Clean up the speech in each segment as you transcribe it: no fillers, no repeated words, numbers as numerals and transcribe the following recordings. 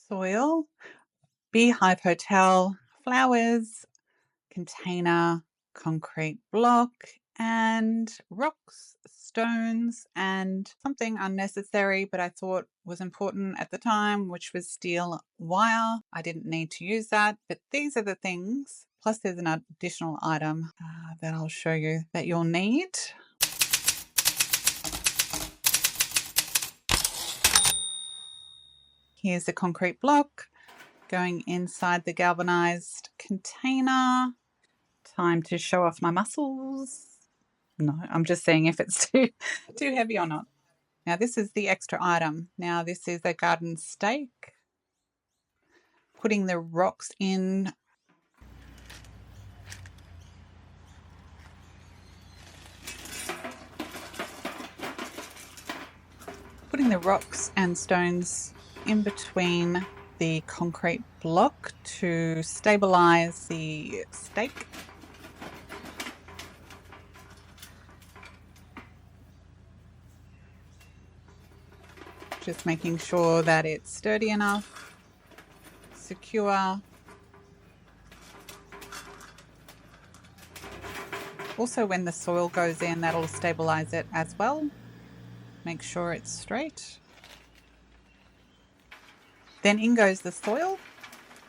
soil, beehive hotel, flowers, container, concrete block, and rocks, stones, and something unnecessary but I thought was important at the time, which was steel wire. I didn't need to use that, but these are the things. Plus, there's an additional item that I'll show you that you'll need. Here's the concrete block going inside the galvanized container. Time to show off my muscles. No, I'm just seeing if it's too heavy or not. Now this is the extra item. Now this is a garden stake. Putting the rocks in. Putting the rocks and stones in between the concrete block to stabilize the stake. Just making sure that it's sturdy enough, secure. Also, when the soil goes in, that'll stabilize it as well. Make sure it's straight. Then in goes the soil.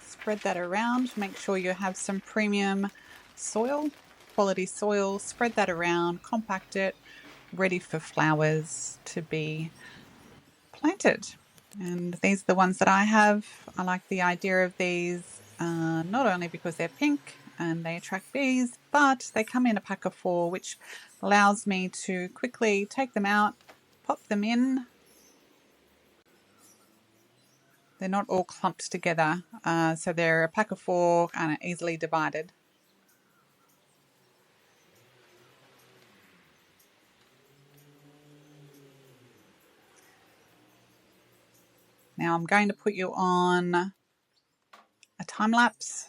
Spread that around. Make sure you have some premium soil, quality soil. Spread that around, compact it, ready for flowers to be planted. And these are the ones that I have. I like the idea of these, not only because they're pink and they attract bees, but they come in a pack of 4, which allows me to quickly take them out, pop them in. They're not all clumped together, so they're a pack of 4 and easily divided. Now I'm going to put you on a time lapse.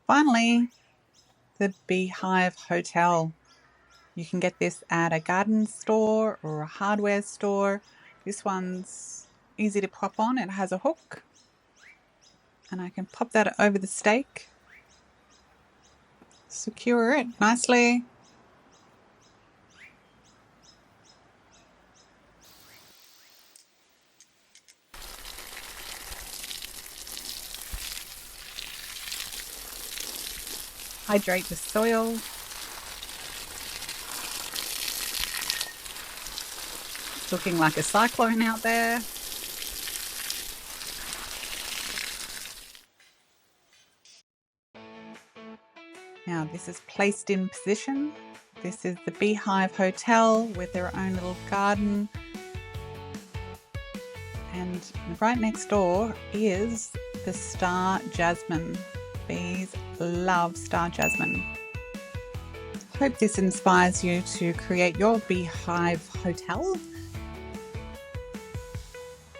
Finally, the Beehive Hotel. You can get this at a garden store or a hardware store. This one's easy to pop on. It has a hook. And I can pop that over the stake. Secure it nicely. Hydrate the soil. It's looking like a cyclone out there. Now this is placed in position. This is the Beehive Hotel with their own little garden. And right next door is the star jasmine. Bees love star jasmine. Hope this inspires you to create your beehive hotel.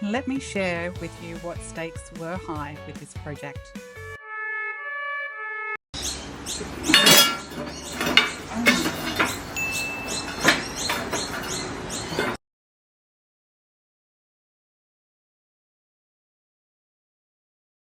Let me share with you what stakes were high with this project.